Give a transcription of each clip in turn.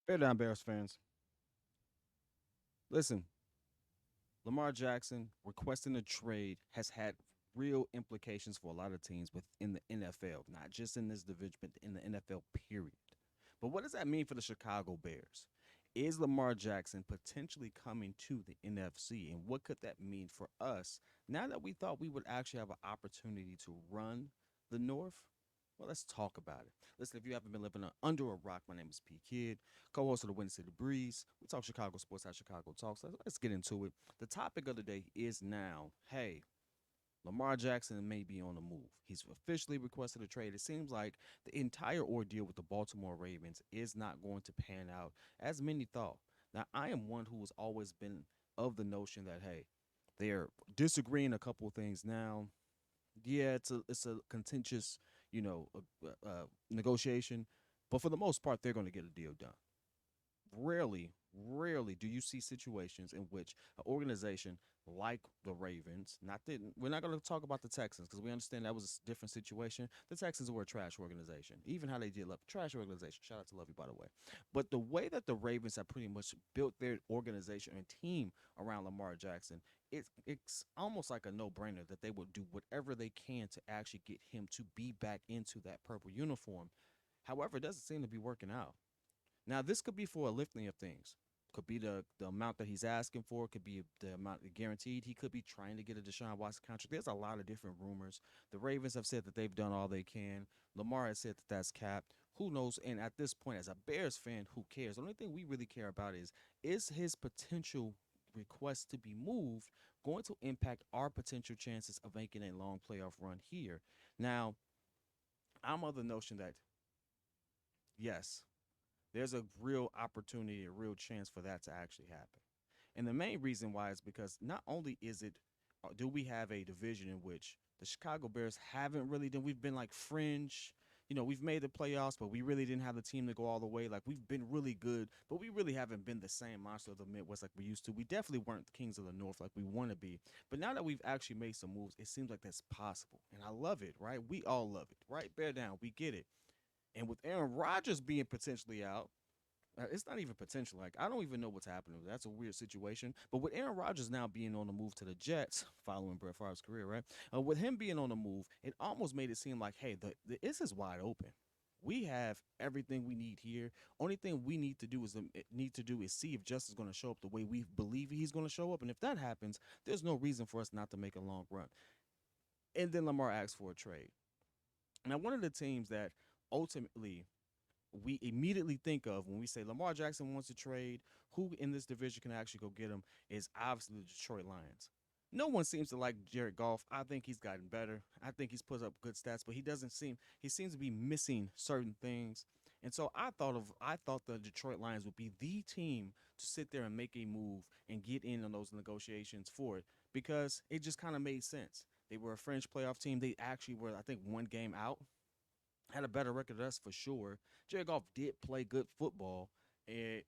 Bear down, Bears fans. Listen, Lamar Jackson requesting a trade has had real implications for a lot of teams within the NFL, not just in this division, but in the NFL, period. But what does that mean for the Chicago Bears? Is Lamar Jackson potentially coming to the NFC? And what could that mean for us now that we thought we would actually have an opportunity to run the North? Well, let's talk about it. Listen, if you haven't been living under a rock, my name is P. Kid, co host of the Windy City Breeze. We talk Chicago sports, how Chicago talks. Let's get into it. The topic of the day is now hey, Lamar Jackson may be on the move. He's officially requested a trade. It seems like the entire ordeal with the Baltimore Ravens is not going to pan out as many thought. Now, I am one who has always been of the notion that, hey, they're disagreeing a couple of things now. Yeah, it's a contentious, negotiation, but for the most part, they're going to get a deal done. Rarely do you see situations in which an organization like the Ravens, not that we're not going to talk about the Texans because we understand that was a different situation. The Texans were a trash organization, even how they did love trash organization. Shout out to Lovey, by the way. But the way that the Ravens have pretty much built their organization and team around Lamar Jackson, it's almost like a no brainer that they would do whatever they can to actually get him to be back into that purple uniform. However, it doesn't seem to be working out. Now, this could be for a lifting of things. Could be the amount that he's asking for. Could be the amount guaranteed. He could be trying to get a Deshaun Watson contract. There's a lot of different rumors. The Ravens have said that they've done all they can. Lamar has said that that's capped. Who knows? And at this point, as a Bears fan, who cares? The only thing we really care about is his potential request to be moved going to impact our potential chances of making a long playoff run here? Now, I'm of the notion that yes, there's a real opportunity, a real chance for that to actually happen. And the main reason why is because not only is it, do we have a division in which the Chicago Bears haven't really done, we've been like fringe. We've made the playoffs, but we really didn't have the team to go all the way. Like, we've been really good, but we really haven't been the same monster of the Midwest like we used to. We definitely weren't the kings of the North like we want to be. But now that we've actually made some moves, it seems like that's possible. And I love it, right? We all love it, right? Bear down. We get it. And with Aaron Rodgers being potentially out, it's not even potential. Like, I don't even know what's happening. That's a weird situation. But with Aaron Rodgers now being on the move to the Jets, following Brett Favre's career, right? With him being on the move, it almost made it seem like, hey, this is wide open. We have everything we need here. Only thing we need to do is see if Justin's going to show up the way we believe he's going to show up, and if that happens, there's no reason for us not to make a long run. And then Lamar asks for a trade. Now, one of the teams that ultimately we immediately think of when we say Lamar Jackson wants to trade, who in this division can actually go get him is obviously the Detroit Lions. No one seems to like Jared Goff. I think he's gotten better. I think he's put up good stats, but he seems to be missing certain things. And so I thought the Detroit Lions would be the team to sit there and make a move and get in on those negotiations for it because it just kind of made sense. They were a fringe playoff team. They actually were, I think, one game out, had a better record than us for sure. Jared Goff did play good football. And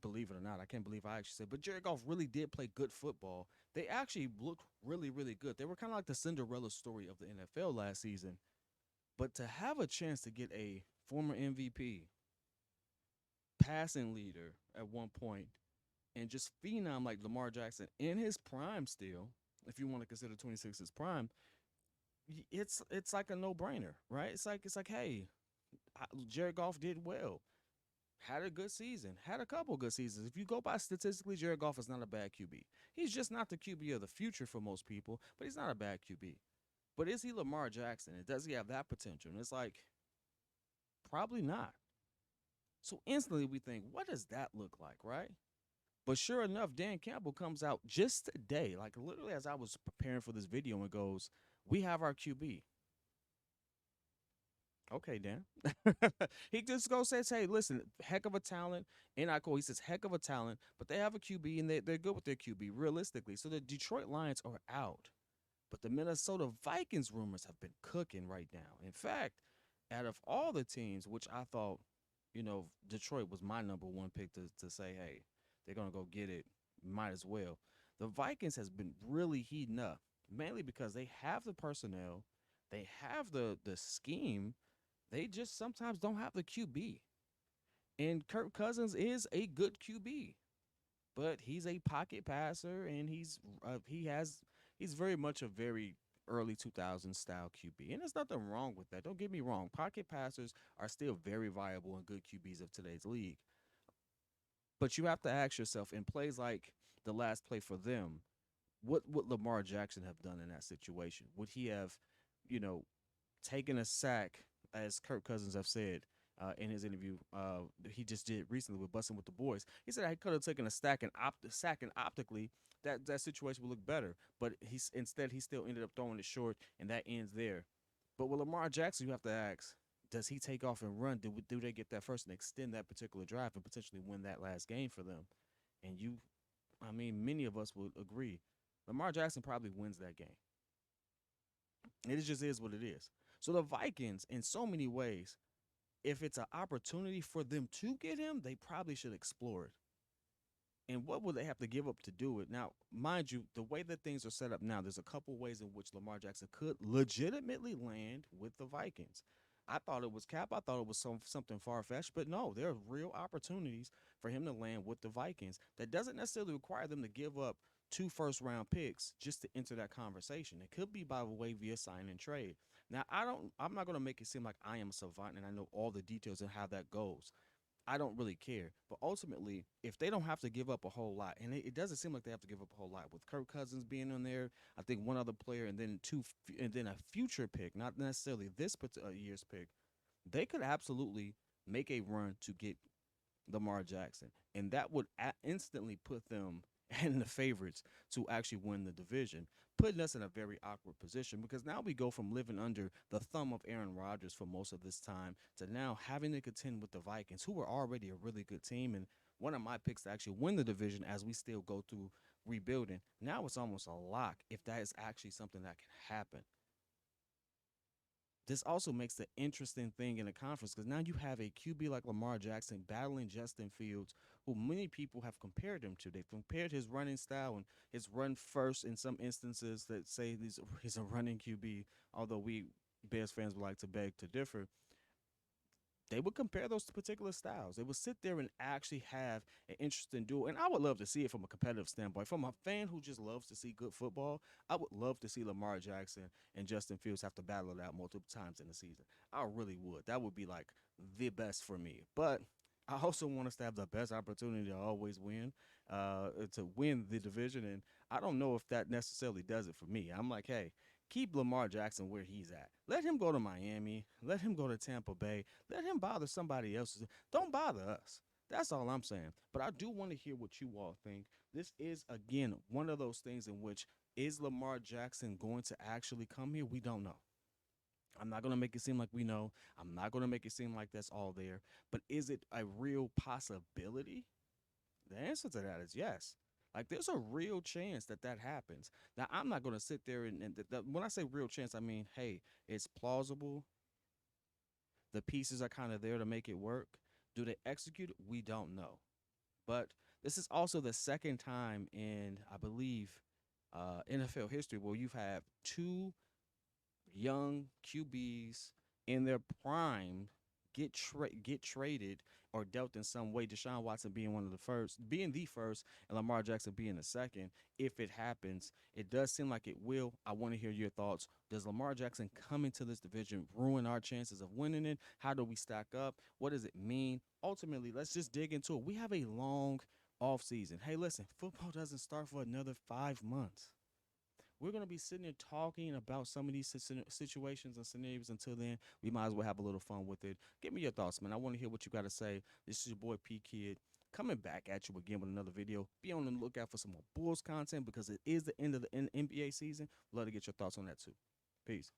believe it or not, I can't believe I actually said, but Jared Goff really did play good football. They actually looked really, really good. They were kind of like the Cinderella story of the NFL last season. But to have a chance to get a former MVP, passing leader at one point, and just phenom like Lamar Jackson in his prime still, if you want to consider 26 his prime, it's like a no brainer, right? It's like, hey, Jared Goff did well, had a good season, had a couple good seasons. If you go by statistically, Jared Goff is not a bad QB. He's just not the QB of the future for most people, but he's not a bad QB. But is he Lamar Jackson? And does he have that potential? And it's like, probably not. So instantly we think, what does that look like, right? But sure enough, Dan Campbell comes out just today, like literally as I was preparing for this video, and goes, we have our QB. Okay, Dan. He just goes says, hey, listen, heck of a talent. And I quote, he says, heck of a talent, but they have a QB and they're good with their QB, realistically. So the Detroit Lions are out. But the Minnesota Vikings rumors have been cooking right now. In fact, out of all the teams, which I thought, Detroit was my number one pick to say, hey, they're going to go get it, might as well. The Vikings has been really heating up, mainly because they have the personnel, they have the scheme, they just sometimes don't have the QB. And Kirk Cousins is a good QB, but he's a pocket passer, and he's very much a very early 2000s style QB, and there's nothing wrong with that. Don't get me wrong, pocket passers are still very viable and good QBs of today's league. But you have to ask yourself in plays like the last play for them, what would Lamar Jackson have done in that situation? Would he have, you know, taken a sack, as Kirk Cousins have said in his interview he just did recently with Busting with the Boys? He said I could have taken a sack, and optically that situation would look better. But he still ended up throwing it short, and that ends there. But with Lamar Jackson, you have to ask, does he take off and run? Do they get that first and extend that particular drive and potentially win that last game for them? And I mean, many of us would agree Lamar Jackson probably wins that game. It just is what it is. So the Vikings, in so many ways, if it's an opportunity for them to get him, they probably should explore it. And what would they have to give up to do it? Now, mind you, the way that things are set up now, there's a couple ways in which Lamar Jackson could legitimately land with the Vikings. I thought it was cap. I thought it was something far fetched, but no, there are real opportunities for him to land with the Vikings. That doesn't necessarily require them to give up 2 first-round picks just to enter that conversation. It could be by the way via sign and trade. Now, I'm not going to make it seem like I am a savant and I know all the details and how that goes. I don't really care. But ultimately, if they don't have to give up a whole lot, and it doesn't seem like they have to give up a whole lot with Kirk Cousins being on there, I think one other player, and then and then a future pick, not necessarily this year's pick, they could absolutely make a run to get Lamar Jackson, and that would instantly put them in the favorites to actually win the division, putting us in a very awkward position because now we go from living under the thumb of Aaron Rodgers for most of this time to now having to contend with the Vikings, who were already a really good team and one of my picks to actually win the division as we still go through rebuilding. Now it's almost a lock if that is actually something that can happen. This also makes the interesting thing in the conference because now you have a QB like Lamar Jackson battling Justin Fields, who many people have compared him to. They've compared his running style and his run first in some instances that say he's a running QB, although we Bears fans would like to beg to differ. They would compare those particular styles. They would sit there and actually have an interesting duel. And I would love to see it from a competitive standpoint. From a fan who just loves to see good football, I would love to see Lamar Jackson and Justin Fields have to battle it out multiple times in the season. I really would. That would be like the best for me. But I also want us to have the best opportunity to always win, to win the division. And I don't know if that necessarily does it for me. I'm like, hey, keep Lamar Jackson where he's at. Let him go to Miami. Let him go to Tampa Bay. Let him bother somebody else. Don't bother us. That's all I'm saying. But I do want to hear what you all think. This is, again, one of those things in which is Lamar Jackson going to actually come here? We don't know. I'm not going to make it seem like we know. I'm not going to make it seem like that's all there. But is it a real possibility? The answer to that is yes. Like there's a real chance that that happens. Now I'm not gonna sit there and when I say real chance, I mean hey, it's plausible. The pieces are kind of there to make it work. Do they execute it? We don't know. But this is also the second time in I believe NFL history where you've had two young QBs in their prime get traded or dealt in some way. Deshaun Watson being being the first, and Lamar Jackson being the second. If it happens, it does seem like it will. I want to hear your thoughts. Does Lamar Jackson come into this division ruin our chances of winning it? How do we stack up? What does it mean? Ultimately, let's just dig into it. We have a long off season. Hey, listen, football doesn't start for another 5 months. We're going to be sitting there talking about some of these situations and scenarios. Until then, we might as well have a little fun with it. Give me your thoughts, man. I want to hear what you got to say. This is your boy P Kid coming back at you again with another video. Be on the lookout for some more Bulls content because it is the end of the NBA season. Love to get your thoughts on that too. Peace.